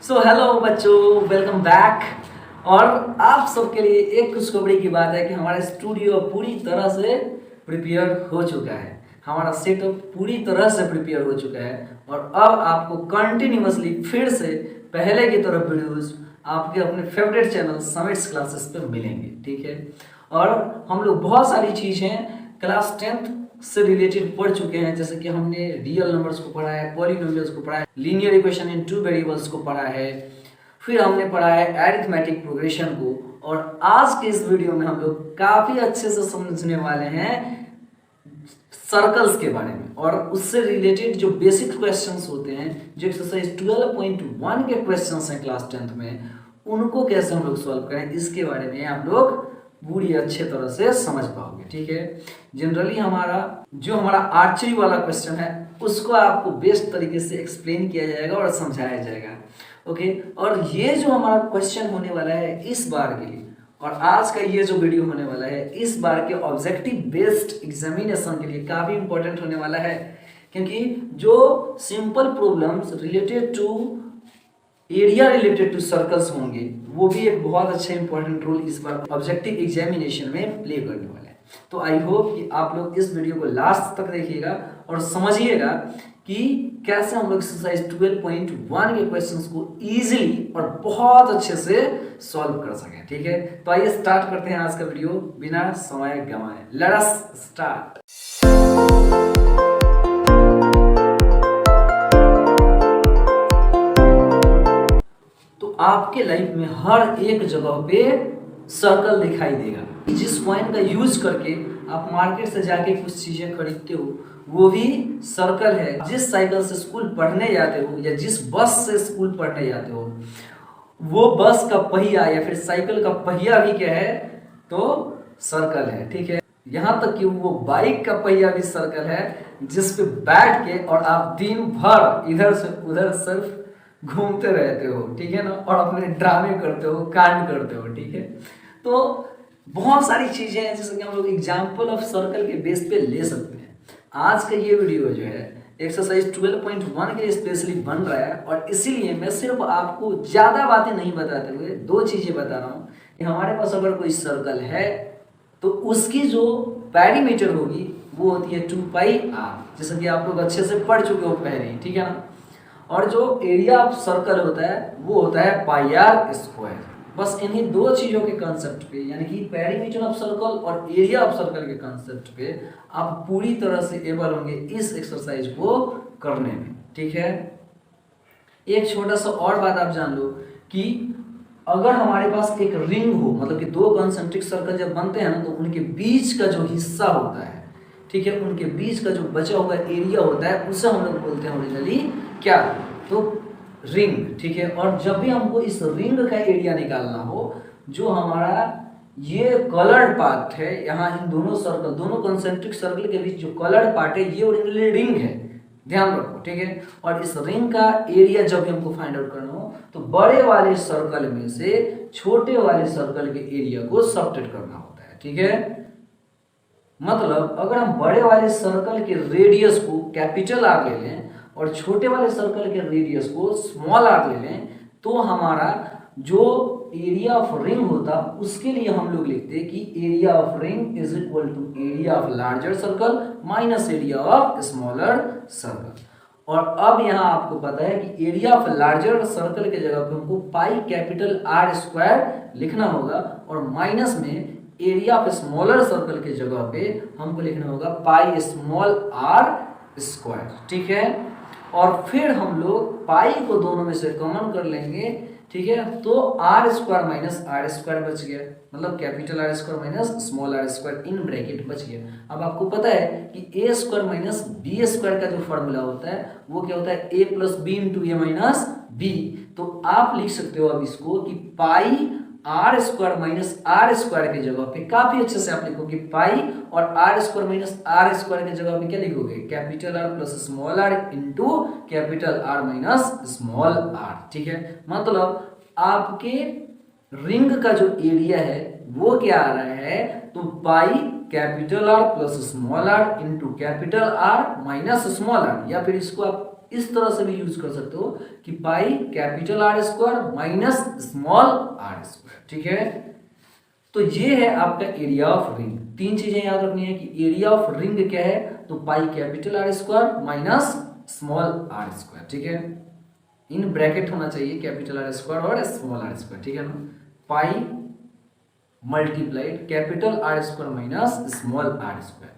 So hello बच्चों, welcome back. और आप सबके लिए एक खुशखबरी की बात है कि हमारा स्टूडियो पूरी तरह से प्रिपेयर हो चुका है। हमारा सेटअप पूरी तरह से प्रिपेयर हो चुका है और अब आपको कंटिन्यूअसली फिर से पहले की तरह वीडियोस आपके अपने फेवरेट चैनल समिट्स क्लासेस पे मिलेंगे, ठीक है। और हम लोग बहुत सारी चीज़ें क्लास 10th से रिलेटेड पढ़ चुके हैं, जैसे कि हमने रियल नंबर्स को पढ़ा है, पॉलिनोमियल्स को पढ़ा है, linear equation in two variables को पढ़ा है, फिर हमने पढ़ा है अरिथमेटिक प्रोग्रेशन को। और आज के इस वीडियो में हम लोग काफ़ी अच्छे से समझने वाले हैं सर्कल्स के बारे में और उससे रिलेटेड जो बेसिक क्वेश्चंस होते हैं, जो एक्सरसाइज 12.1 के क्वेश्चंस हैं क्लास 10th में, उनको कैसे हम लोग सॉल्व करें, इसके बारे में आप लोग पूरी अच्छे तरह से समझ पाओगे, ठीक है। जनरली हमारा आर्चरी वाला क्वेश्चन है उसको आपको बेस्ट तरीके से एक्सप्लेन किया जाएगा और समझाया जाएगा, ओके। और ये जो हमारा क्वेश्चन होने वाला है इस बार के लिए, और आज का ये जो वीडियो होने वाला है इस बार के ऑब्जेक्टिव बेस्ड एग्जामिनेशन के लिए काफ़ी इंपॉर्टेंट होने वाला है, क्योंकि जो simple problems related to area related to circles होंगे वो भी एक बहुत अच्छा इंपॉर्टेंट रोल इस बार ऑब्जेक्टिव एग्जामिनेशन में प्ले करने वाला है। तो आई होप कि आप लोग इस वीडियो को लास्ट तक देखिएगा और समझिएगा कि कैसे हम लोग एक्सरसाइज 12.1 के क्वेश्चंस को इजीली और बहुत अच्छे से सॉल्व कर सकें, ठीक है। तो आइए स्टार्ट करते हैं आज का वीडियो बिना समय गंवाए। Let us start. आपके लाइफ में हर एक जगह पे सर्कल दिखाई देगा। जिस पॉइंट का यूज करके आप मार्केट से जाके कुछ चीजें खरीदते हो वो भी सर्कल है। जिस साइकिल से स्कूल पढ़ने जाते हो या जिस बस से स्कूल पढ़ने जाते हो वो बस का पहिया या फिर साइकिल का पहिया भी क्या है, तो सर्कल है, ठीक है। यहाँ तक कि वो बाइक का पहिया भी सर्कल है जिस पे बैठ के और आप दिन भर इधर से उधर सिर्फ घूमते रहते हो, ठीक है ना, और अपने ड्रामे करते हो, कांड करते हो, ठीक है। तो बहुत सारी चीजें हैं जैसे कि हम लोग एग्जाम्पल ऑफ सर्कल के बेस पे ले सकते हैं। आज का ये वीडियो जो है एक्सरसाइज 12.1 के लिए स्पेशली बन रहा है और इसीलिए मैं सिर्फ आपको ज्यादा बातें नहीं बताते हुए दो चीजें बता रहा हूँ कि हमारे पास अगर कोई सर्कल है तो उसकी जो पेरीमीटर होगी वो होती है 2πr, जैसे कि आप लोग अच्छे से पढ़ चुके हो पहले, ठीक है ना। और जो एरिया ऑफ सर्कल होता है वो होता है πr²। बस इन्हीं दो चीज़ों के कंसेप्ट पे, यानी कि पेरीमीटर ऑफ सर्कल और एरिया ऑफ सर्कल के कंसेप्ट पे आप पूरी तरह से एबल होंगे इस एक्सरसाइज को करने में, ठीक है। एक छोटा सा और बात आप जान लो कि अगर हमारे पास एक रिंग हो, मतलब कि दो कंसेंट्रिक सर्कल जब बनते हैं ना तो उनके बीच का जो हिस्सा होता है, ठीक है, उनके बीच का जो बचा हुआ एरिया होता है उसे हम लोग बोलते हैं ओरिजिनली क्या, तो रिंग, ठीक है। और जब भी हमको इस रिंग का एरिया निकालना हो, जो हमारा ये कलर्ड पार्ट है यहाँ इन दोनों सर्कल, दोनों कंसेंट्रिक सर्कल के बीच जो कलर्ड पार्ट है ये ओरिजिनली रिंग है, ध्यान रखो, ठीक है। और इस रिंग का एरिया जब भी हमको फाइंड आउट करना हो तो बड़े वाले सर्कल में से छोटे वाले सर्कल के एरिया को सबट्रैक्ट करना होता है, ठीक है। मतलब अगर हम बड़े वाले सर्कल के रेडियस को कैपिटल आर ले लें और छोटे वाले सर्कल के रेडियस को स्मॉल आर ले लें तो हमारा जो एरिया ऑफ रिंग होता उसके लिए हम लोग लिखते कि area of ring is equal to area of larger circle minus area of smaller circle. और अब यहाँ आपको पता है कि एरिया ऑफ लार्जर सर्कल के जगह पे हमको πR² लिखना होगा और माइनस में एरिया ऑफ स्मॉलर सर्कल के जगह पे हमको लिखना होगा πr², ठीक है। और फिर हम लोग पाई को दोनों में से कॉमन कर लेंगे, ठीक है, तो r² माइनस r² बच गया, मतलब capital R² minus small r² in bracket बच गया। अब आपको पता है कि a² माइनस b² का जो फॉर्मूला होता है वो क्या होता है, a plus b into a minus b. तो आप लिख सकते हो अब इसको कि πr² माइनस r² के जगह पे काफी अच्छे से आप लिखोगे पाई और r² माइनस r² के जगह पे क्या लिखोगे, capital R plus small r into capital R minus small r, ठीक है। मतलब आपके रिंग का जो एरिया है वो क्या आ रहा है, तो pi capital R plus small r into capital R minus small r, या फिर इसको आप इस तरह से भी यूज कर सकते हो कि pi capital R square minus small r square, ठीक है। तो ये है आपका एरिया ऑफ रिंग। तीन चीजें याद रखनी है कि एरिया ऑफ रिंग क्या है, तो pi capital R square minus small r square, ठीक है। इन ब्रैकेट होना चाहिए कैपिटल आर स्क्वायर और स्मॉल आर स्क्वायर, ठीक है ना। Pi multiplied capital R square minus small r square.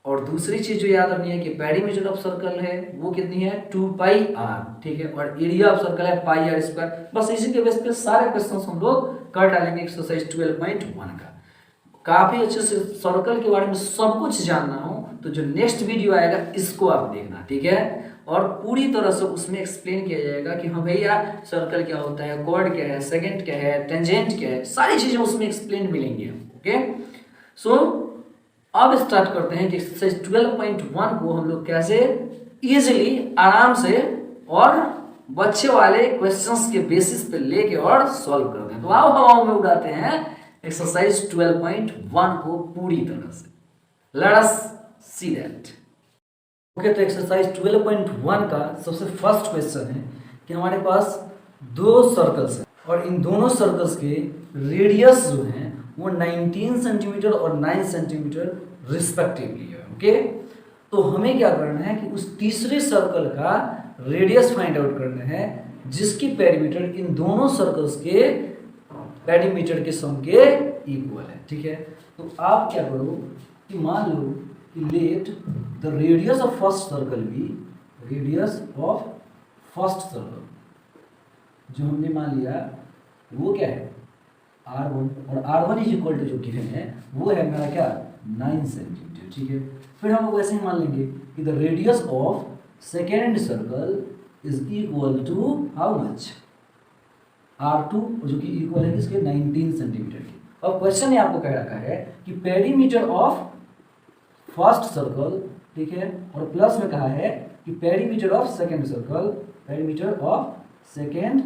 और दूसरी चीज जो याद रखनी है कि पेरीमीटर ऑफ सर्कल है वो कितनी है 2 पाई आर, ठीक है। और एरिया ऑफ सर्कल है पाई आर स्क्वायर। बस इसी के बेस पे सारे क्वेश्चंस हम लोग कर डालेंगे एक्सरसाइज 12.1 का। काफी अच्छे से सर्कल के बारे में सब कुछ जानना हो तो जो नेक्स्ट वीडियो आएगा इसको आप देखना, ठीक है। और पूरी तरह से उसमें एक्सप्लेन किया जाएगा कि हाँ भैया सर्कल क्या होता है, कॉर्ड क्या है, सेकेंड क्या है, टेंजेंट क्या है, सारी चीजें उसमें एक्सप्लेन मिलेंगी। ओके, सो अब स्टार्ट करते हैं कि एक्सरसाइज 12.1 को हम लोग कैसे इजीली आराम से और बच्चे वाले क्वेश्चंस के बेसिस पे लेके और सॉल्व करते हैं। तो आओ हवाओं में उड़ाते हैं एक्सरसाइज 12.1 को पूरी तरह से। Let us see that. Okay, तो एक्सरसाइज 12.1 का सबसे फर्स्ट क्वेश्चन है कि हमारे पास दो सर्कल्स हैं और इन दोनों सर्कल्स के रेडियस जो है वो 19 सेंटीमीटर और 9 सेंटीमीटर रिस्पेक्टिवली है। ओके, तो हमें क्या करना है कि उस तीसरे सर्कल का रेडियस फाइंड आउट करना है जिसकी पेरीमीटर इन दोनों सर्कल्स के पेरीमीटर के सम के इक्वल है, ठीक है। तो आप क्या करो कि मान लो कि let the radius of first circle be, radius of first circle जो हमने मान लिया वो क्या है R1, और R1 इज इक्वल टू जो गिवन है वो है मेरा क्या 9 सेंटीमीटर, ठीक है। फिर हम लोग ऐसे ही मान लेंगे कि the radius of second circle is equal to how much R2, जो कि इक्वल है किसके 19 सेंटीमीटर की। अब क्वेश्चन ये आपको कह रखा है कि पेरीमीटर ऑफ फर्स्ट सर्कल, ठीक है, और प्लस में कहा है कि perimeter of second circle, perimeter of second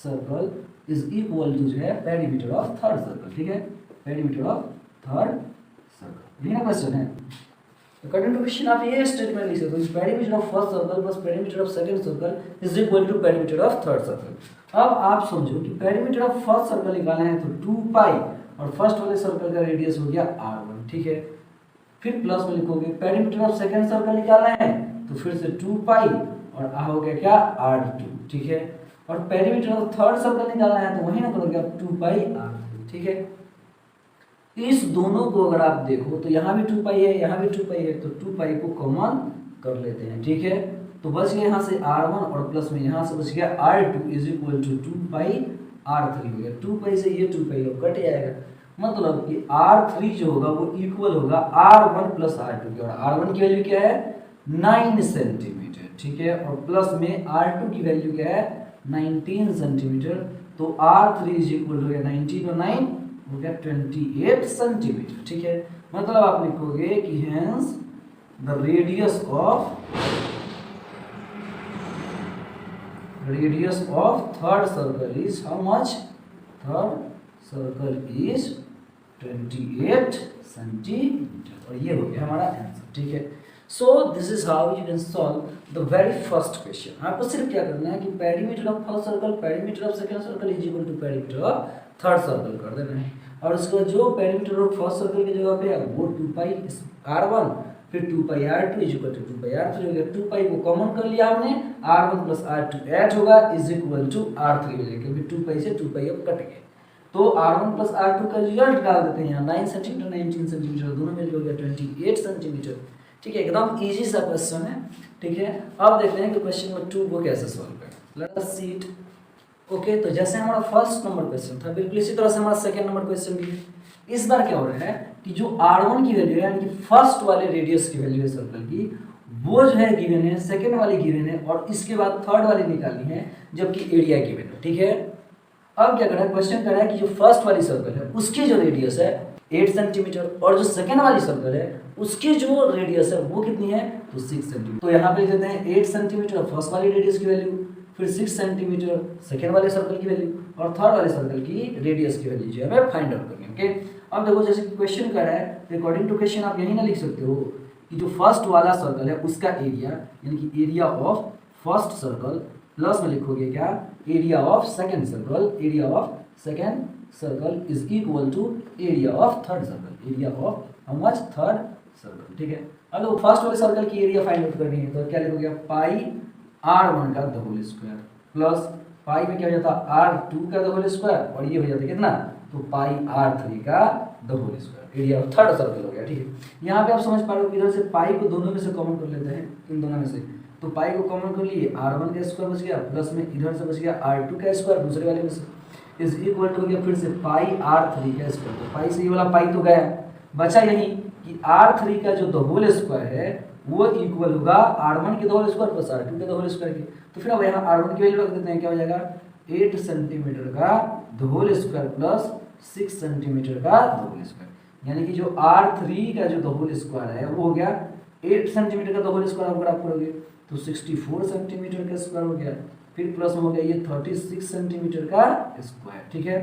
circle is equal to जो है पेरीमीटर ऑफ थर्ड सर्कल, ठीक है, पेरीमीटर ऑफ थर्ड सर्कल। ये ना क्वेश्चन है। अकॉर्डिंग टू क्वेश्चन आप ये स्टेटमेंट लिख सकते हो, perimeter of first circle plus perimeter of second circle is equal to perimeter of third circle. अब आप समझो कि पेरीमीटर ऑफ फर्स्ट सर्कल निकालना है तो 2 पाई और फर्स्ट वाले सर्कल का रेडियस हो गया R1, ठीक है। फिर प्लस में लिखोगे पेरीमीटर ऑफ सेकंड सर्कल निकालना है तो फिर से 2 पाई और आ हो गया क्या R2, ठीक है। और पेरीमीटर ऑफ थर्ड सर्कल निकालना है तो वही ना करोगे आप 2 पाई R3, ठीक है। इस दोनों को अगर आप देखो तो यहाँ भी 2 पाई है, यहाँ भी 2 पाई है, तो 2 पाई को कॉमन कर लेते हैं, ठीक है। तो बच गया यहाँ से R1 और प्लस में यहाँ से बच गया R2 is equal to 2 pi R3 हो गया। 2 पाई से ये 2 पाई कट जाएगा, मतलब कि R3 जो होगा वो इक्वल होगा R1 प्लस R2 के। और R1 की वैल्यू क्या है 9 सेंटीमीटर, ठीक है, और प्लस में R2 की वैल्यू क्या है 19 सेंटीमीटर। तो R3 इज इक्वल हो गया 19 और 9 हो गया 28 सेंटीमीटर, ठीक है। मतलब आप लिखोगे कि hence the radius of third circle is how much, third circle is 28 centimetre. और ये हो गया हमारा आंसर, ठीक है। So this is how you can solve the very first question. आपको सिर्फ क्या करना है कि perimeter of first circle perimeter of second circle is equal to perimeter of third circle कर देना है। और उसका जो पेरीमीटर ऑफ फर्स्ट सर्कल की जगह पे है वो 2 पाई R1 फिर 2 pi R2 is equal to 2 pi R3 हो गया। 2 पाई को कॉमन कर लिया हमने, R1 प्लस R2 ऐड होगा इज इक्वल टू R3 हो जाएगा, क्योंकि 2 पाई से 2 पाई अब कट गए। तो R1 प्लस R2 का रिजल्ट डाल देते हैं यहाँ 9 सेंटीमीटर 19 सेंटीमीटर दोनों मिलकर हो गया 28 सेंटीमीटर, ठीक है। एकदम इजी सा क्वेश्चन है, ठीक है। अब देखते हैं कि क्वेश्चन नंबर 2 को कैसे सॉल्व करें। Let us see it. Okay, तो जैसे हमारा फर्स्ट नंबर क्वेश्चन था बिल्कुल इसी तरह से हमारा सेकंड नंबर क्वेश्चन भी है। इस बार क्या हो रहा है कि जो R1 की वैल्यू है यानी कि फर्स्ट वाले रेडियस की वैल्यू है सर्कल की वो जो है गिवन है, सेकंड वाली गिवन है और इसके बाद थर्ड वाली निकालनी है जबकि एरिया गिवन है, ठीक है। अब क्या करना है, क्वेश्चन कर रहा है कि जो फर्स्ट वाली सर्कल है उसकी जो रेडियस है 8 सेंटीमीटर और जो सेकंड वाली सर्कल है उसकी जो रेडियस है वो कितनी है तो 6 सेंटीमीटर। तो यहाँ पे लिख देते हैं 8 सेंटीमीटर फर्स्ट वाली रेडियस की वैल्यू, फिर 6 सेंटीमीटर सेकेंड वाले सर्कल की वैल्यू और थर्ड वाले सर्कल की रेडियस की वैल्यू जो है हमें फाइंड आउट करनी है। ओके, अब देखो जैसे कि क्वेश्चन कर रहा है अकॉर्डिंग टू क्वेश्चन आप यही ना लिख सकते हो कि जो फर्स्ट वाला सर्कल है उसका एरिया यानी कि area of first circle plus में लिखोगे क्या, area of second circle, area of second circle is equal to area of third circle, area of how much, third circle. ठीक है, अब फर्स्ट वाले सर्कल की एरिया फाइंड आउट करनी है तो क्या लिखोगे, पाई r1 का the whole square plus pi में क्या हो जाता है r2 का द होल स्क्वायर और ये हो जाता है कितना, तो पाई r3 का the whole square, area of third circle हो गया। ठीक है, यहाँ पे आप समझ पा रहे हो इधर से पाई को दोनों में से कॉमन कर लेते हैं, इन दोनों में से, तो पाई को कॉमन कर लिए, r1 का स्क्वायर बच गया प्लस में इधर से बच गया r2 का स्क्वायर दूसरे वाले में से, इज इक्वल टू हो गया फिर से पाई r3 का स्क्वायर, तो पाई से ये वाला पाई तो गया, बचा यही कि r3 का जो द होल स्क्वायर है वो इक्वल होगा r1 के the whole square plus r2 के द होल स्क्वायर के। तो फिर अब यहाँ r1 की वैल्यू रख देते हैं, क्या हो जाएगा 8 सेंटीमीटर का the whole square plus 6 centimetre का द होल स्क्वायर, यानी कि जो r3 का जो द होल स्क्वायर है वो हो गया 8 सेंटीमीटर का द होल स्क्वायर अगर आप करोगे तो 64 सेंटीमीटर का स्क्वायर हो गया, फिर प्लस में हो गया ये 36 सेंटीमीटर का स्क्वायर। ठीक है,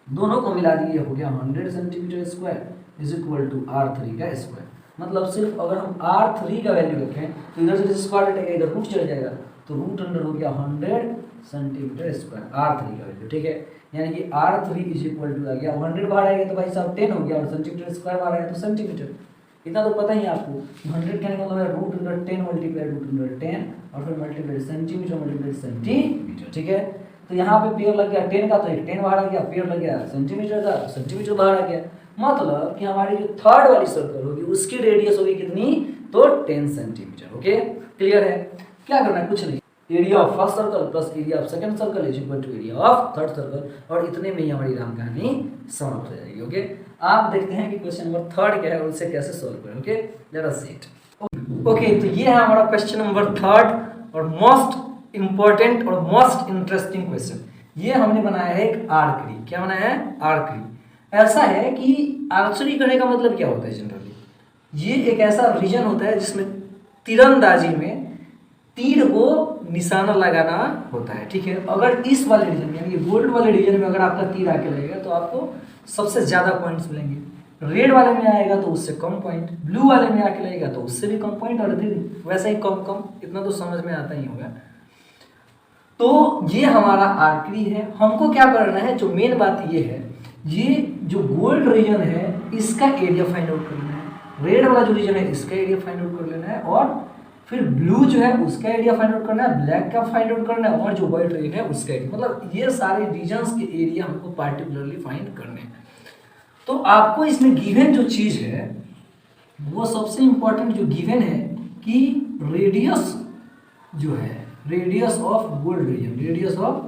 दोनों को मिला दिए हो गया 100 centimetre square is equal to r3 का स्क्वायर। मतलब सिर्फ अगर हम r3 का वैल्यू रखें तो इधर से स्क्वायर हटेगा इधर रूट चढ़ जाएगा, तो रूट अंडर हो गया 100 सेंटीमीटर स्क्वायर r3 का वैल्यू। ठीक है, यानी कि r3 इज इक्वल टू आ गया 100 बाहर आएगा तो भाई साहब 10 हो गया और सेंटीमीटर स्क्वायर बाहर आएगा तो सेंटीमीटर, इतना तो पता ही है आपको। 100 का मतलब है root under 10 multiply root under 10 और फिर मल्टीप्लाई सेंटीमीटर मल्टीप्लाई सेंटीमीटर। ठीक है, तो यहाँ पे पेयर लग गया 10 का तो एक 10 बाहर आ गया, पेयर लग गया सेंटीमीटर का सेंटीमीटर बाहर आ गया, मतलब कि हमारी जो थर्ड वाली सर्कल होगी उसकी रेडियस होगी कितनी, तो 10 सेंटीमीटर। ओके, क्लियर है, क्या करना है, कुछ नहीं, area of first circle plus area of second circle is equal to area of third circle, और इतने में ही हमारी राम कहानी समाप्त हो जाएगी। ओके, आप देखते हैं कि क्वेश्चन नंबर 3 क्या है और उसे कैसे सॉल्व करें। Okay, let us see it. Okay, तो ये है हमारा क्वेश्चन नंबर 3 और मोस्ट इंपॉर्टेंट और मोस्ट इंटरेस्टिंग क्वेश्चन। ये हमने बनाया है एक आर्करी, क्या बनाया है, आर्करी। ऐसा है कि आर्चरी करने का मतलब क्या होता है जनरली, ये एक ऐसा रीजन होता है जिसमें तीरंदाजी में तीर को निशाना लगाना होता है। ठीक है, अगर इस वाले रीजन में यानी कि गोल्ड वाले रीजन में अगर आपका तीर आके लगेगा तो आपको सबसे ज्यादा पॉइंट्स मिलेंगे, रेड वाले में आएगा तो उससे कम पॉइंट, ब्लू वाले में आके लगेगा तो उससे भी कम पॉइंट, और वैसा ही कम कम, इतना तो समझ में आता ही होगा। तो ये हमारा आर्करी है, हमको क्या करना है, जो मेन बात ये है, ये जो गोल्ड रीजन है इसका एरिया फाइंड आउट करना है, रेड वाला जो रीजन है इसका एरिया फाइंड आउट कर लेना है, और फिर ब्लू जो है उसका एरिया फाइंड आउट करना है, ब्लैक का फाइंड आउट करना है, और जो व्हाइट रीजन है उसका एरिया, मतलब ये सारे रीजन्स के एरिया हमको पार्टिकुलरली फाइंड करने हैं। तो आपको इसमें गिवन जो चीज है वो सबसे इंपॉर्टेंट जो गिवन है कि रेडियस जो है, radius of gold reason, radius of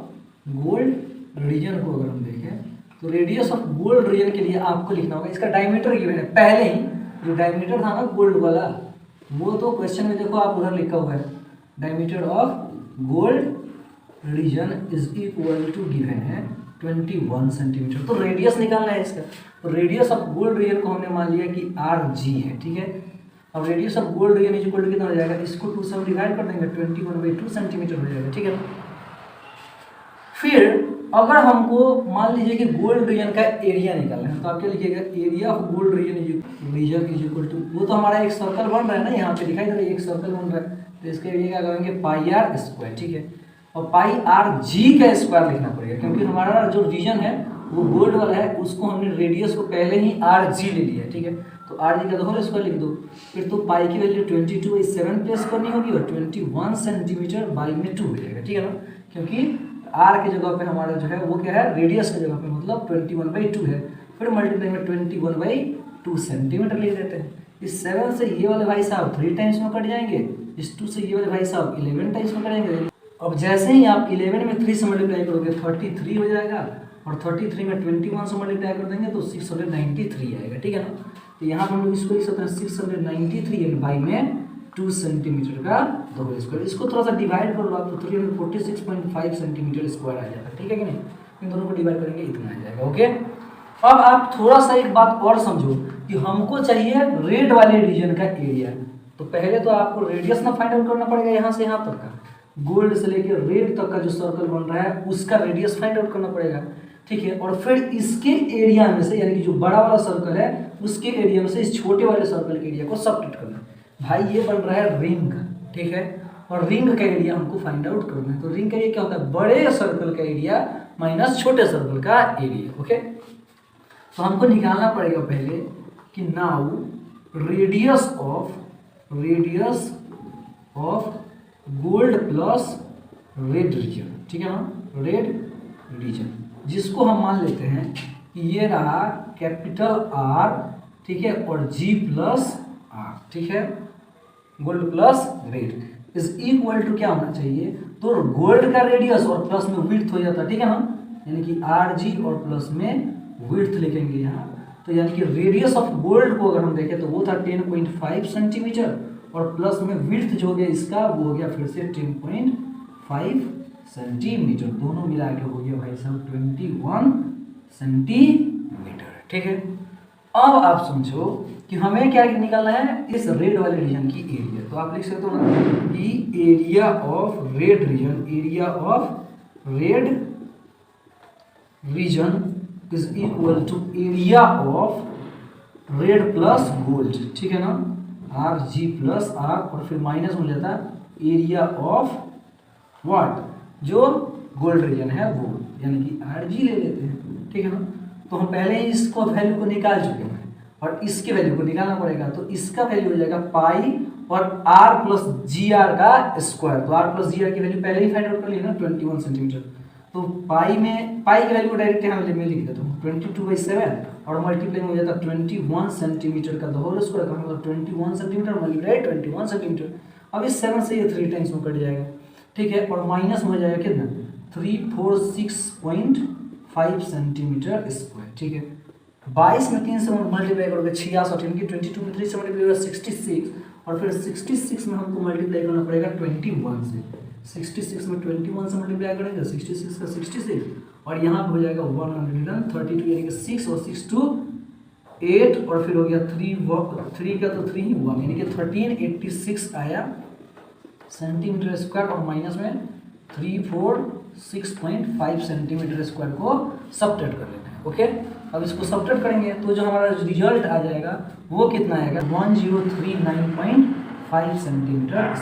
gold reason को अगर हम देखें तो रेडियस ऑफ गोल्ड रीजन के लिए आपको लिखना होगा, इसका डायमीटर गिवन है पहले ही, जो डायमीटर था ना गोल्ड वाला वो तो क्वेश्चन में देखो आप उधर लिखा हुआ है, diameter of gold region is equal to given है 21 सेंटीमीटर। तो रेडियस निकालना है इसका, तो रेडियस ऑफ गोल्ड रीजन को हमने मान लिया कि RG है। ठीक है, अब radius of gold region is equal to कितना हो जाएगा, इसको 2 से डिवाइड कर देंगे, 21/2 सेंटीमीटर हो जाएगा। ठीक है, फिर अगर हमको मान लीजिए कि गोल्ड रीजन का एरिया निकालना है तो आप क्या लिखिएगा, area of gold region is equal to, वो तो हमारा एक सर्कल बन रहा है ना, यहाँ पे दिखाई दे रहा है एक सर्कल बन रहा है, तो इसके एरिया क्या करेंगे पाई आर स्क्वायर। ठीक है, और पाई आर जी का स्क्वायर लिखना पड़ेगा क्योंकि हमारा जो रीजन है वो गोल्ड वाला है, उसको हमने रेडियस को पहले ही आर जी ले लिया है। ठीक है, तो आर जी का होल स्क्वायर लिख दो, फिर तो पाई की वैल्यू 22/7 प्लेस करनी होगी और 21 सेंटीमीटर बाई में 2 हो जाएगा। ठीक है ना, क्योंकि आर के जगह पे हमारा जो है वो क्या है, रेडियस के जगह पे मतलब 21/2 है, फिर मल्टीप्लाई में 21/2 सेंटीमीटर लिख देते हैं। इस 7 से ये वाले भाई साहब 3 टाइम्स में कट जाएंगे, इस 2 से ये वाले भाई साहब 11 टाइम्स में कट जाएंगे। अब जैसे ही आप 11 में 3 से मल्टीप्लाई करोगे 33 हो जाएगा, और 33 में 21 से मल्टीप्लाई कर देंगे तो 693 आएगा। ठीक है ना, तो यहाँ पर हम लोग इसको लिख सकते हैं 693 बाई में 2 सेंटीमीटर का द होल स्क्वायर। इसको थोड़ा सा डिवाइड कर लो आप तो 346.5 सेंटीमीटर स्क्वायर आ जाएगा। ठीक है कि नहीं, इन दोनों को डिवाइड करेंगे इतना आ जाएगा। ओके, अब आप थोड़ा सा एक बात और समझो कि हमको चाहिए रेड वाले रीजन का एरिया, तो पहले तो आपको रेडियस ना फाइंड आउट करना पड़ेगा, यहाँ से यहाँ तक का, गोल्ड से लेकर रेड तक का जो सर्कल बन रहा है उसका रेडियस फाइंड आउट करना पड़ेगा। ठीक है, और फिर इसके एरिया में से यानी कि जो बड़ा वाला सर्कल है उसके एरिया में से इस छोटे वाले सर्कल के एरिया को सब्ट्रैक्ट करना। भाई ये बन रहा है रिंग का, ठीक है, और रिंग का एरिया हमको फाइंड आउट करना है। तो रिंग का एरिया क्या होता है, बड़े सर्कल का एरिया माइनस छोटे सर्कल का एरिया। ओके, तो हमको निकालना पड़ेगा पहले कि now radius of gold plus red region, ठीक है ना, रेड रीजन, जिसको हम मान लेते हैं कि ये रहा कैपिटल आर, ठीक है, और जी प्लस आर, ठीक है, gold plus red is equal to क्या होना चाहिए, तो गोल्ड का रेडियस और प्लस में विड्थ हो जाता है, ठीक है ना, यानी कि आर जी और प्लस में विड्थ लिखेंगे यहाँ। तो यानी कि रेडियस ऑफ गोल्ड को अगर हम देखें तो वो था 10.5 सेंटीमीटर और प्लस में विड्थ जो हो गया इसका वो हो गया फिर से 10.5 सेंटीमीटर, दोनों मिला के हो गया भाई साहब 21 सेंटीमीटर, ठीक है। अब आप समझो कि हमें क्या निकालना है, इस रेड वाले रीजन की एरिया। तो आप लिख सकते हो ना कि area of red region, area of red region is equal to area of red plus gold, ठीक है ना, आर जी प्लस आर और फिर माइनस हो जाता है एरिया ऑफ व्हाट, जो गोल्ड रीजन है वो, यानी कि आर जी ले लेते हैं, ठीक है ना। तो हम पहले ही इसको वैल्यू को निकाल चुके हैं और इसके वैल्यू को निकालना पड़ेगा। तो इसका वैल्यू हो जाएगा पाई और आर प्लस जी आर का स्क्वायर। तो आर प्लस जी आर की वैल्यू पहले ही फाइंड आउट कर ली ना 21 सेंटीमीटर। तो पाई की वैल्यू को डायरेक्ट यहाँ में लिख देता हूँ 22/7 और मल्टीप्लाई में हो जाता है 21 सेंटीमीटर का होल स्क्वायर का मतलब 21 सेंटीमीटर मल्टीप्लाई 21 सेंटीमीटर। अब इस 7 से ये 3 टाइम्स में कट जाएगा, ठीक है, और माइनस में हो जाएगा कितना 346.5 सेंटीमीटर स्क्वायर, ठीक है। 22 में 3 से मल्टीप्लाई करोगे 66, यानी कि 22 में 3 से मल्टीप्लाई होगा 66 और फिर 66 में हमको मल्टीप्लाई करना पड़ेगा 21 से। 66 में 21 से मल्टीप्लाई करेंगे 66 का 66 और यहाँ पे हो जाएगा 132 यानी कि 6 और 6 2 8 और फिर हो गया 3 का तो 3 ही 1 यानी कि 1386 आया सेंटीमीटर स्क्वायर और माइनस में 346.5 सेंटीमीटर स्क्वायर को सब्ट्रैक्ट कर लेना है। ओके, अब इसको सब्ट्रैक्ट करेंगे तो जो हमारा रिजल्ट आ जाएगा वो कितना आएगा 1039.5 सेंटीमीटर,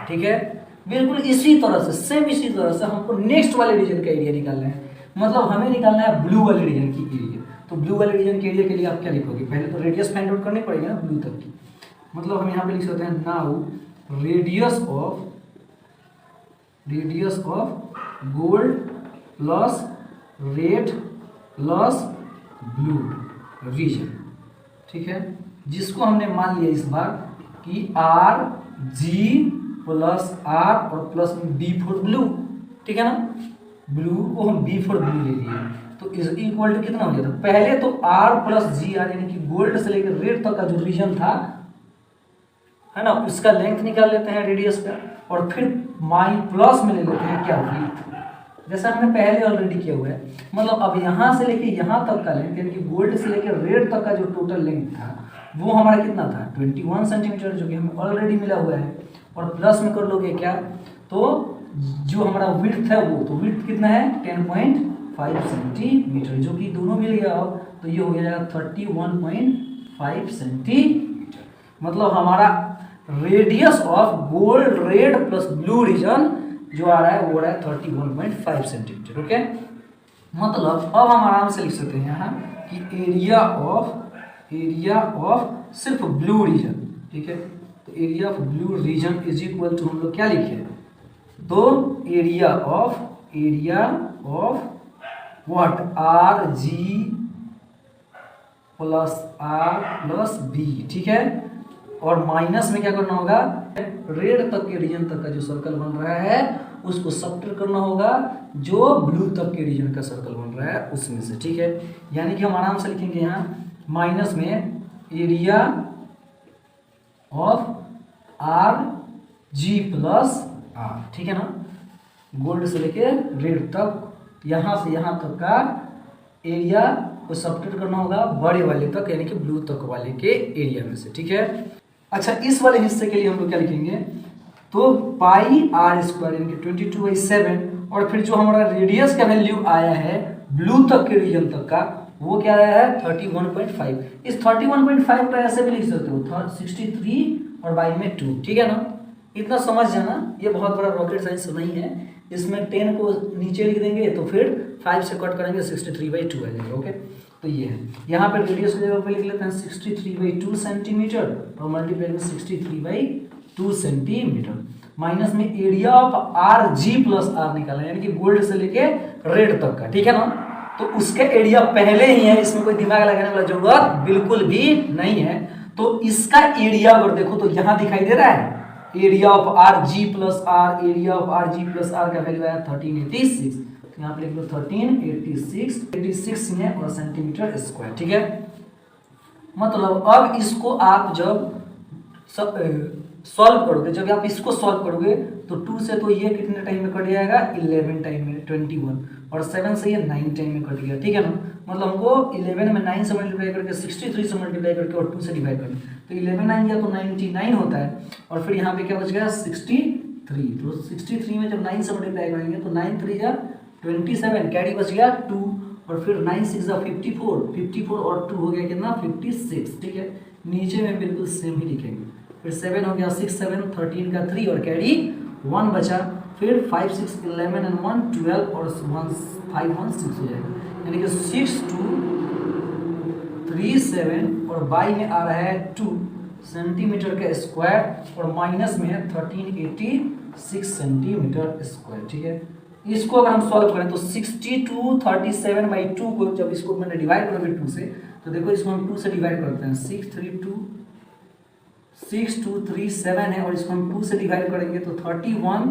ठीक है। बिल्कुल इसी तरह से सेम इसी तरह से हमको नेक्स्ट वाले रीजन का एरिया निकालना है, मतलब हमें निकालना है ब्लू वाले रीजन की एरिया। तो ब्लू वाले रीजन के एरिया के लिए आप क्या लिखोगे, पहले तो रेडियस फाइंड आउट करनी पड़ेगी ना ब्लू तक की। मतलब हम यहाँ पे लिख सकते हैं now radius of gold plus red plus blue region, ठीक है, जिसको हमने मान लिया इस बार कि आर जी प्लस आर और प्लस बी फॉर ब्लू, ठीक है ना, ब्लू को हम बी फॉर ब्लू ले लिए। तो इज इक्वल टू कितना हो गया था, पहले तो आर प्लस जी आर यानी कि गोल्ड से लेकर रेड तक का जो रीजन था है ना उसका लेंथ निकाल लेते हैं रेडियस का और फिर माई प्लस में ले लेते हैं क्या विड्थ, जैसा हमने पहले ऑलरेडी किया हुआ है। मतलब अब यहाँ से लेके यहाँ तक का लेंथ यानी कि गोल्ड से लेकर रेड तक का जो टोटल लेंथ था वो हमारा कितना था 21 सेंटीमीटर, जो कि हमें ऑलरेडी मिला हुआ है। और प्लस में कर लोगे क्या, तो जो हमारा विड्थ है वो तो विड्थ कितना है 10.5 सेंटीमीटर, जो कि दोनों मिल गया। अब तो ये हो गया 31.5 सेंटीमीटर। मतलब हमारा radius of gold red plus blue region जो आ रहा है वो रहा है 31.5 सेंटीमीटर। ओके, मतलब अब हम आराम से लिख सकते हैं यहाँ कि एरिया ऑफ सिर्फ ब्लू रीजन, ठीक है। तो area of blue region is equal to हम लोग क्या लिखे, तो area of what R G plus R plus B, ठीक है। और माइनस में क्या करना होगा, रेड तक के रीजन तक का जो सर्कल बन रहा है उसको सब्ट्रैक्ट करना होगा जो ब्लू तक के रीजन का सर्कल बन रहा है उसमें से, ठीक है। यानी कि हम आराम से लिखेंगे यहाँ माइनस में area of R G plus R, ठीक है ना, गोल्ड से लेके रेड तक यहाँ से यहाँ तक का एरिया को सब्ट्रैक्ट करना होगा बड़े वाले तक यानी कि ब्लू तक वाले के एरिया में से, ठीक है। अच्छा, इस वाले हिस्से के लिए हम लोग क्या लिखेंगे, तो पाई आर स्क्वायर यानी कि 22/7 और फिर जो हमारा रेडियस का वैल्यू आया है ब्लू तक के रीजन तक का वो क्या आया है 31.5। इस 31.5 को ऐसे भी लिख सकते हो 63 और बाई में 2, ठीक है ना, इतना समझ जाना, ये बहुत बड़ा रॉकेट साइंस नहीं है। इसमें 10 को नीचे लिख देंगे तो फिर 5 से कट करेंगे 63/2 आ जाएगा। ओके, तो ये है, यहाँ पे रेडियस की जगह पे लिख लेते हैं 63/2 सेंटीमीटर और मल्टीप्लाई में 63/2 सेंटीमीटर। माइनस में area of R G plus R निकालना, यानी कि गोल्ड से लेके रेड तक का, ठीक है ना। तो उसका एरिया पहले ही है, इसमें कोई दिमाग लगाने वाला जरूरत बिल्कुल भी नहीं है। तो इसका एरिया अगर देखो तो यहाँ दिखाई दे रहा है, area of R G plus R, area of R G plus R का वैल्यू आया 1386, तो यहाँ पे लिख लो 1386 में और सेंटीमीटर स्क्वायर, ठीक है। मतलब अब इसको आप जब सॉल्व करोगे, जब आप इसको सॉल्व करोगे तो 2 से तो ये कितने टाइम में कट जाएगा, 11 टाइम में 21, और 7 से ये 9 टाइम में कट गया, ठीक है ना। मतलब हमको 11 में 9 से मल्टीप्लाई करके 63 से मल्टीप्लाई करके और 2 से डिवाइड करना, तो 11 9 गया तो 99 होता है, और फिर यहाँ पे क्या बच गया 63। तो 63 में जब 9 से मल्टीप्लाई करेंगे तो 9 3 जा 27, कैरी बच गया 2, और फिर 9 6 जा 54 और 2 हो गया कितना 56, ठीक है। नीचे में बिल्कुल सेम ही लिखेंगे, फिर 7 हो गया 6 7 13 का 3 और कैरी 1 बचा, फिर 5 6 11 एंड 1 12 और 1 5 1 6 हो जाएगा, यानी कि 6 2 3 7 और बाई में आ रहा है 2 सेंटीमीटर का स्क्वायर और माइनस में है 1386 सेंटीमीटर स्क्वायर, ठीक है। इसको अगर हम सॉल्व करें तो 62 37/2 को जब इसको मैंने डिवाइड करोगे 2 से, तो देखो इसको हम 2 से डिवाइड करते हैं, 6237 है, और इसको हम 2 से डिवाइड करेंगे तो 31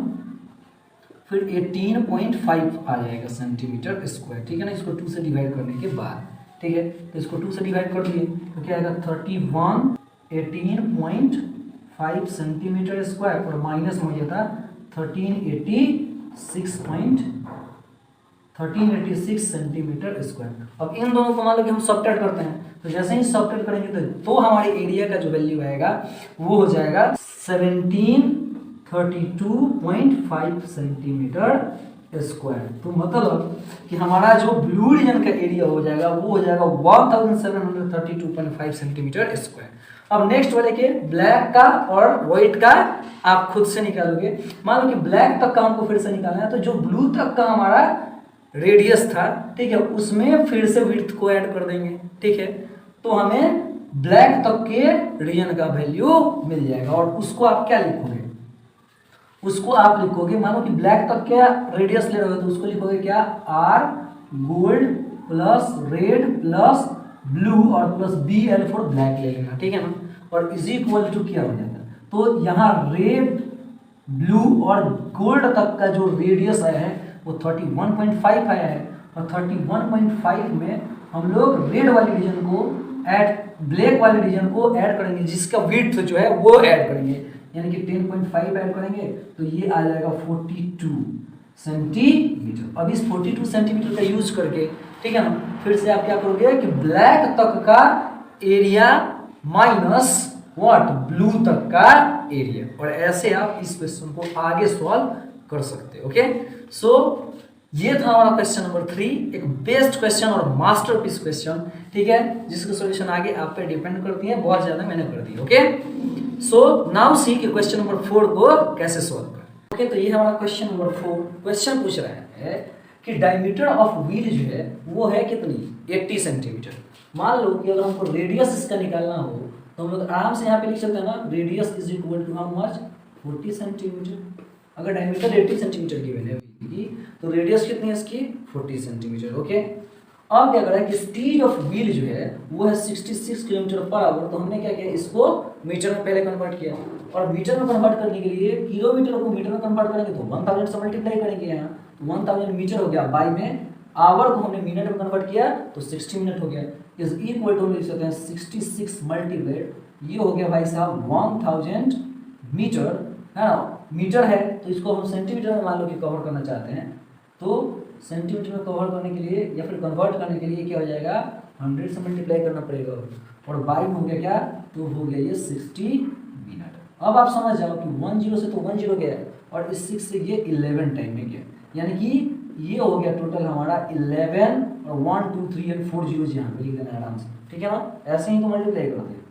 फिर 18.5 आ जाएगा सेंटीमीटर स्क्वायर, ठीक है ना। इसको 2 से डिवाइड करने के बाद, ठीक है, तो इसको 2 से डिवाइड कर दिए तो क्या आएगा 31 18.5 सेंटीमीटर स्क्वायर और माइनस में हो जाता 1386 सेंटीमीटर स्क्वायर। अब इन दोनों को मान लो कि हम सब्ट्रैक्ट करते हैं, तो जैसे ही सब्ट्रैक्ट करेंगे तो हमारे एरिया का जो वैल्यू आएगा वो हो जाएगा 1732.5 सेंटीमीटर स्क्वायर। तो मतलब कि हमारा जो ब्लू रीजन का एरिया हो जाएगा वो हो जाएगा 1732.5 सेंटीमीटर स्क्वायर। अब नेक्स्ट वाले के ब्लैक का और व्हाइट का आप खुद से निकालोगे। मान लो कि ब्लैक तक का हमको फिर से निकालना है, तो जो ब्लू तक का हमारा रेडियस था, ठीक है, उसमें फिर से विड्थ को ऐड कर देंगे, ठीक है। तो हमें ब्लैक तक के रीजन का वैल्यू मिल जाएगा, और उसको आप क्या लिखोगे, उसको आप लिखोगे, मानो कि ब्लैक तक क्या रेडियस ले रहे हो तो उसको लिखोगे क्या, R gold plus red plus blue और प्लस BL फॉर ब्लैक ले लेना, ठीक है ना। और इज इक्वल टू क्या हो जाता है, तो यहाँ रेड ब्लू और गोल्ड तक का जो रेडियस आया है वो 31.5 आया है, और 31.5 में हम लोग रेड वाली रीजन को ब्लैक वाले रीजन को ऐड करेंगे, जिसका विड्थ जो है वो ऐड करेंगे, यानी कि 10.5 ऐड करेंगे तो ये आ जाएगा 42 सेंटीमीटर। अब इस 42 सेंटीमीटर का यूज करके, ठीक है ना, फिर से आप क्या करोगे कि ब्लैक तक का एरिया माइनस व्हाट ब्लू तक का एरिया, और ऐसे आप इस क्वेश्चन को आगे सॉल्व कर सकते हो। ओके, सो ये था हमारा क्वेश्चन नंबर 3, एक बेस्ट क्वेश्चन और मास्टरपीस क्वेश्चन, ठीक है, जिसका सॉल्यूशन आगे आप पे डिपेंड करती है, बहुत ज्यादा मैंने कर दी। ओके, सो नाउ सी कि क्वेश्चन नंबर 4 को कैसे सॉल्व करें। ओके, तो ये हमारा क्वेश्चन नंबर 4 क्वेश्चन पूछ रहा है कि डायमीटर ऑफ व्हील जो है वो है कितनी, 80 सेंटीमीटर। मान लो कि अगर हमको रेडियस इसका निकालना हो तो हम लोग आराम से यहाँ पे लिख सकते हैं ना, radius is equal to how much 40 centimetre. अगर डायमीटर 80 सेंटीमीटर की वैल्यू है तो रेडियस कितनी है इसकी 40 सेंटीमीटर। ओके, अब क्या करें कि स्पीड ऑफ व्हील जो है वो है 66 किलोमीटर पर आवर, तो हमने क्या किया, इसको मीटर में पहले कन्वर्ट किया, और मीटर में कन्वर्ट करने के लिए किलोमीटर को मीटर में कन्वर्ट करेंगे तो 1000 से मल्टीप्लाई करेंगे, यहाँ तो 1000 मीटर हो गया, बाई में आवर को हमने मिनट में कन्वर्ट किया तो 60 मिनट हो गया, इज इक्वल टू हम लिख सकते हैं 66 मल्टीप्लाइड, ये हो गया भाई साहब 1000 मीटर, है ना, मीटर है, तो इसको हम सेंटीमीटर में मान लो कि कवर करना चाहते हैं, तो सेंटीमीटर में कवर करने के लिए या फिर कन्वर्ट करने के लिए क्या हो जाएगा, 100 से मल्टीप्लाई करना पड़ेगा, और बाई हो गया क्या, तो हो गया ये 60 मिनट। अब आप समझ जाओ कि 10 से तो 10 गया, और इस 6 से ये 11 टाइम में गया, यानी कि ये हो गया टोटल हमारा 11, और 1 2 3 एंड 4 जीरोज यहाँ पे लिख देना आराम से, ठीक है ना, ऐसे ही तो मल्टीप्लाई करते हैं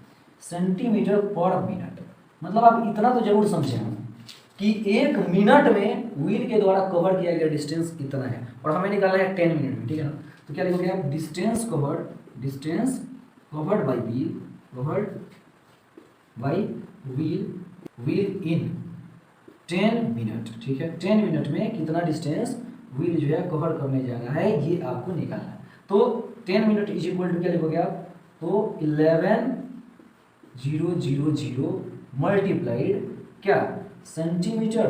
सेंटीमीटर पर मिनट। मतलब आप इतना तो जरूर समझे कि 1 मिनट में व्हील के द्वारा कवर किया गया डिस्टेंस इतना है और हमें निकालना है 10 मिनट में, ठीक है ना। तो क्या लिखोगे आप, distance covered by wheel in 10 minute, ठीक है। 10 मिनट में कितना डिस्टेंस व्हील जो है कवर करने जा रहा है, ये आपको निकालना है। तो 10 मिनट इज इक्वल टू क्या लिखोगे आप, तो 11,000 मल्टीप्लाइड क्या, सेंटीमीटर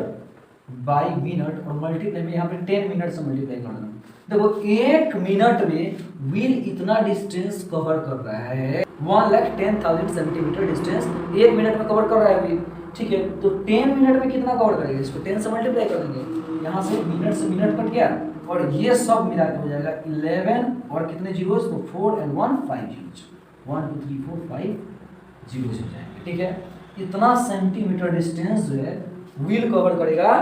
बाई मिनट, और मल्टीप्लाई में यहाँ पे 10 मिनट से मल्टीप्लाई करना। देखो 1 मिनट में व्हील इतना डिस्टेंस कवर कर रहा है, 1,10,000 सेंटीमीटर डिस्टेंस 1 मिनट में कवर कर रहा है व्हील, ठीक है। तो 10 मिनट में कितना कवर करेगा, इसको 10 से मल्टीप्लाई कर देंगे, यहाँ से मिनट कट गया और ये सब मिला के हो जाएगा 11 और कितने जीरोस, तो 4 and 1 5 जीरोस, 1 2 3 4 5 जीरोस हो जाएंगे, ठीक है। इतना सेंटीमीटर डिस्टेंस जो है व्हील कवर करेगा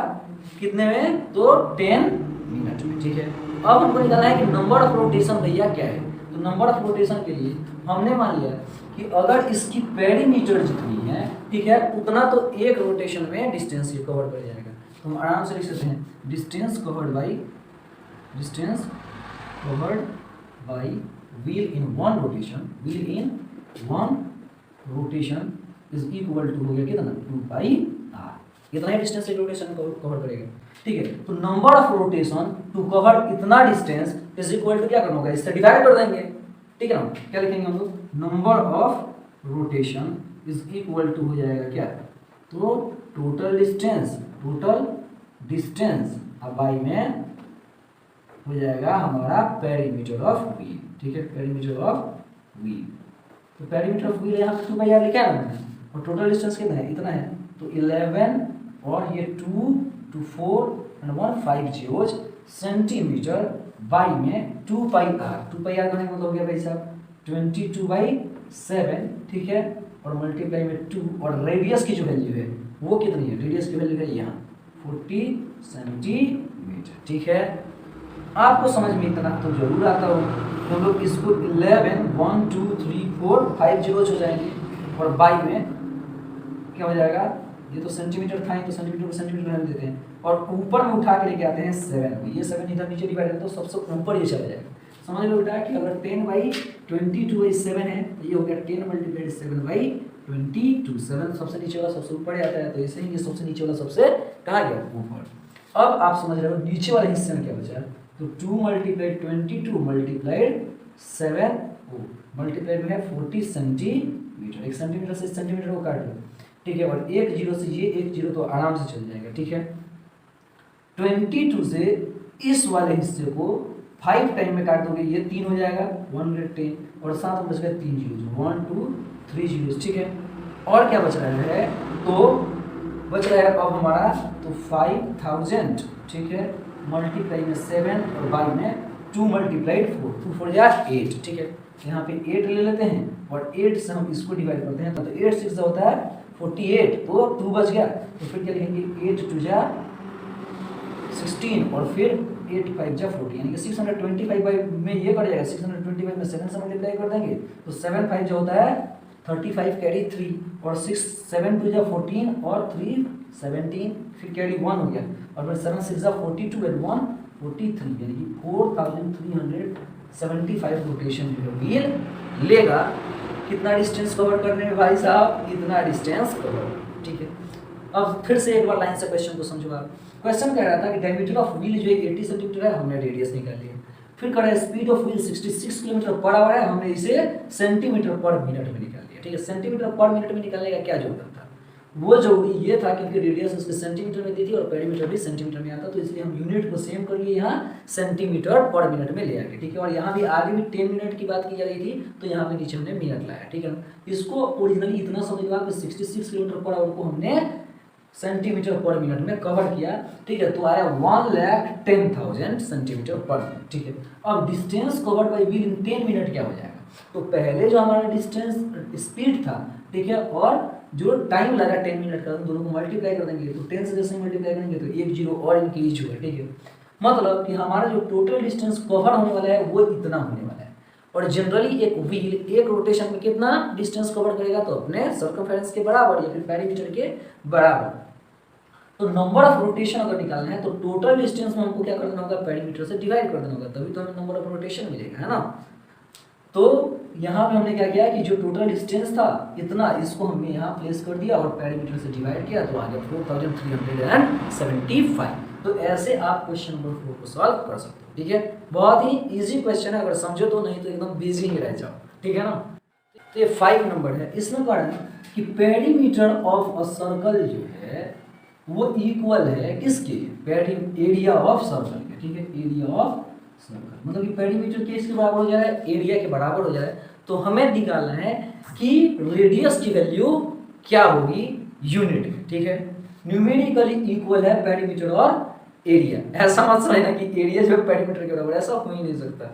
कितने में, तो 10 मिनट में, ठीक है। अब हमको निकालना है कि नंबर ऑफ रोटेशन भैया क्या है। तो नंबर ऑफ रोटेशन के लिए हमने मान लिया कि अगर इसकी पेरीमीटर जितनी है, ठीक है, उतना तो एक रोटेशन में डिस्टेंस ये कवर कर जाएगा। तो हम आराम से लिख सकते हैं distance covered by wheel in one rotation is equal to हो गया कितना, 2πr। इतना ही डिस्टेंस एक रोटेशन कवर करेगा, ठीक है। तो number of rotation to cover इतना डिस्टेंस इज इक्वल टू क्या करना होगा, इससे डिवाइड कर देंगे, ठीक है ना। क्या लिखेंगे हम लोग, number of rotation is equal to हो जाएगा क्या, तो टोटल डिस्टेंस अब बाई में हो जाएगा हमारा पेरीमीटर ऑफ व्हील, ठीक है, पेरीमीटर ऑफ व्हील। तो पेरीमीटर ऑफ व्हील यहाँ 2πr लिखा है ना मैंने, और टोटल डिस्टेंस कितना है, इतना है। तो 11 और ये 2 2 4 and 1 5 जीरोस सेंटीमीटर बाई में 2πr करने का मतलब हो गया भाई साहब 22/7, ठीक है, और मल्टीप्लाई में 2, और रेडियस की जो वैल्यू है वो कितनी है, रेडियस की वैल्यू है यहाँ 40 सेंटीमीटर, ठीक है। आपको समझ में इतना तो जरूर आता हो। तो लोग इसको 11 1 2 3 4 5 जीरोस हो जाएंगे, और बाई में क्या हो जाएगा, ये तो सेंटीमीटर था, तो सेंटीमीटर को सेंटीमीटर में देते हैं, और ऊपर में उठा के लेके आते हैं 7 को, ये 7 इधर नीचे डिवाइड करते हैं तो सबसे ऊपर ये चला जाएगा। समझ लो बेटा कि अगर 10/22/7 है, ये हो गया 10 × 7/22, 7 सबसे नीचे वाला सबसे ऊपर आता है, तो ऐसे ही ये सबसे नीचे वाला सबसे कहाँ गया, ऊपर। अब आप समझ रहे हो नीचे वाले हिस्से में क्या बचा, तो 2 × 22 × 7 मल्टीप्लाई में है 40 सेंटीमीटर, 1 सेंटीमीटर से सेंटीमीटर को काट लो, ठीक है, और 1 जीरो से ये 1 जीरो तो आराम से चल जाएगा, ठीक है। 22 से इस वाले हिस्से को 5 टाइम में काट दोगे, ये 3 हो जाएगा 110, और साथ में बच गए 3 जीरो, 1 2 3 जीरो, ठीक है। और क्या बच रहा है, तो बच रहा है अब हमारा तो 5000, ठीक है, मल्टीप्लाई में 7 और बाई में 2 × 4, 2 4 जा 8, ठीक है। यहाँ पे 8 ले लेते हैं और 8 से हम इसको डिवाइड करते हैं, तो 8 6 होता है 48, तो 2 बच गया, तो फिर क्या लिखेंगे 8 2 जा 16, और फिर 8 5 जा 40, यानी कि 625 में ये कट जाएगा, 625 में 7 से मल्टीप्लाई कर देंगे, तो 7 5 जो होता है 35 कैरी 3, और 6 7 2 जा 14 और 3 17, फिर कैरी 1 हो गया, और फिर 7 6 जा 42 and 1 43, यानी कि 4375 रोटेशन जो है व्हील लेगा कितना डिस्टेंस कवर करने में भाई साहब, इतना डिस्टेंस कवर, ठीक है। अब फिर से एक बार लाइन से क्वेश्चन को समझो आप। क्वेश्चन कह रहा था कि डायमीटर ऑफ व्हील जो है 80 सेंटीमीटर है, हमने रेडियस निकाल लिया। फिर कह रहा है speed of wheel 66 kilometre per hour है, हमने इसे सेंटीमीटर पर मिनट में निकाल लिया, ठीक है। सेंटीमीटर पर मिनट में निकालने का क्या जरूरत था, वो जरूरी ये था क्योंकि रेडियस उसके सेंटीमीटर में दी थी और पेरीमीटर भी सेंटीमीटर में आता, तो इसलिए हम यूनिट को सेम कर लिए, यहाँ सेंटीमीटर पर मिनट में ले आए, ठीक है। और यहाँ भी आगे भी 10 मिनट की बात की जा रही थी, तो यहाँ पे नीचे हमने मिनट लाया, ठीक है। इसको ओरिजिनली इतना समझ लो कि 66 किलोमीटर पर आवर को हमने सेंटीमीटर पर मिनट में कवर किया, ठीक है। तो आया 1,10,000 सेंटीमीटर पर मिनट, ठीक है। अब distance covered by wheel in 10 minute क्या हो जाएगा, तो पहले जो हमारा डिस्टेंस स्पीड था, ठीक है, और जो टाइम लगा 10 मिनट का, दोनों को मल्टीप्लाई कर देंगे, तो 10 से जैसे मल्टीप्लाई करेंगे तो 1 जीरो और इंक्रीज होगा, ठीक है। मतलब कि हमारा जो टोटल डिस्टेंस कवर होने वाला है वो इतना होने वाला है, और जनरली एक व्हील एक रोटेशन में कितना डिस्टेंस कवर करेगा, तो अपने सर्कमफेरेंस के बराबर या फिर पेरीमीटर के बराबर। तो नंबर ऑफ रोटेशन अगर निकालना है तो टोटल डिस्टेंस में हमको क्या कर देना होगा, पेरीमीटर से डिवाइड कर देना होगा, तभी तो हमें नंबर ऑफ रोटेशन मिलेगा, है ना। तो यहाँ पे हमने क्या किया कि जो टोटल डिस्टेंस था इतना, इसको हमने यहाँ प्लेस कर दिया और पेरीमीटर से डिवाइड किया तो आ गया 4375। तो ऐसे आप क्वेश्चन नंबर 4 को सॉल्व कर सकते हो, ठीक है। बहुत ही इजी क्वेश्चन है, अगर समझो तो, नहीं तो एकदम बिजी ही रह जाओ, ठीक है ना। तो ये 5 नंबर है, इसमें पढ़ना कि पेरीमीटर ऑफ अ सर्कल जो है वो इक्वल है किसके, एरिया ऑफ सर्कल के, ठीक है, एरिया ऑफ सर्कल, मतलब कि पेरीमीटर किसके बराबर हो जा रहा है, एरिया के बराबर हो जा रहा है। तो हमें निकालना है कि रेडियस की वैल्यू क्या होगी यूनिट में, ठीक है। न्यूमेरिकली इक्वल है पेरीमीटर और एरिया, ऐसा मत समझना कि एरिया जो पेरीमीटर के बराबर, ऐसा हो ही नहीं सकता,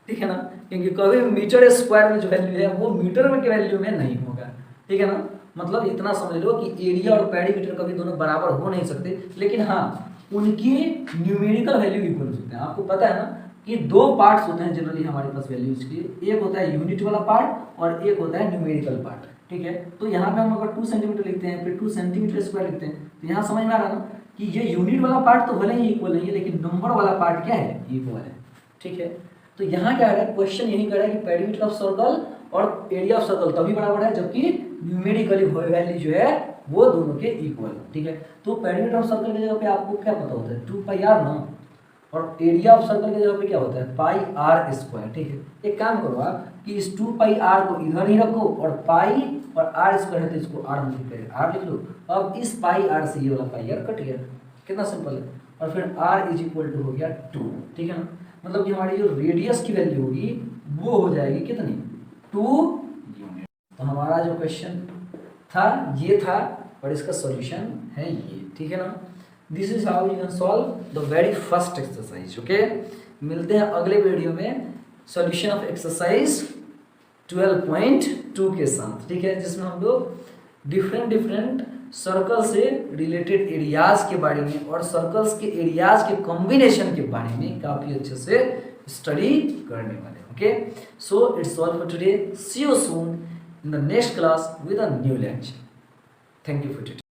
ठीक है ना, क्योंकि कभी मीटर स्क्वायर में जो वैल्यू है वो मीटर में के वैल्यू में नहीं होगा, ठीक है ना। मतलब इतना समझ लो कि एरिया और पेरीमीटर कभी दोनों बराबर हो नहीं सकते, लेकिन हाँ उनकी न्यूमेरिकल वैल्यू इक्वल हो सकते हैं। आपको पता है ना कि दो पार्ट्स होते हैं जनरली हमारे पास वैल्यूज के, एक होता है यूनिट वाला पार्ट और एक होता है न्यूमेरिकल पार्ट, ठीक है। तो यहाँ पे हम अगर 2 सेंटीमीटर लिखते हैं, फिर 2 सेंटीमीटर स्क्वायर लिखते हैं, तो यहाँ समझ में आ रहा ना कि ये यूनिट वाला पार्ट तो भले ही इक्वल नहीं है, लेकिन नंबर वाला पार्ट क्या है, इक्वल है, ठीक है। तो यहाँ क्या है, क्वेश्चन यही कर रहा है कि पेरीमीटर ऑफ सर्कल और एरिया ऑफ सर्कल तभी बराबर है जबकि न्यूमेरिकली वैल्यू जो है वो दोनों के इक्वल, ठीक है। तो पेरीमीटर ऑफ सर्कल की जगह पे आपको क्या पता होता है, 2πr ना, और एरिया ऑफ सर्कल की जगह पे क्या होता है, πr स्क्वायर, ठीक है। एक काम करो आप कि इस 2πr को इधर ही रखो और पाई और r स्क्वायर है तो इसको r मल्टीप्लाई r लिख लो। अब इस πr से ये वाला πr कट गया, कितना सिंपल है, और फिर r इज इक्वल टू हो गया 2, ठीक है ना। मतलब कि हमारी जो रेडियस की वैल्यू होगी वो हो जाएगी कितनी, 2 यूनिट। तो हमारा जो क्वेश्चन था ये था और इसका सॉल्यूशन है ये, ठीक है ना। This is how you can solve the very first exercise, okay. मिलते हैं अगले वीडियो में सॉल्यूशन ऑफ एक्सरसाइज 12.2 के साथ, ठीक है, जिसमें हम लोग डिफरेंट सर्कल से रिलेटेड एरियाज के बारे में और सर्कल्स के एरियाज के कॉम्बिनेशन के बारे में काफ़ी अच्छे से स्टडी करने वाले, okay. So it's all for today, see you soon in the next class with a new lecture. Thank you for today.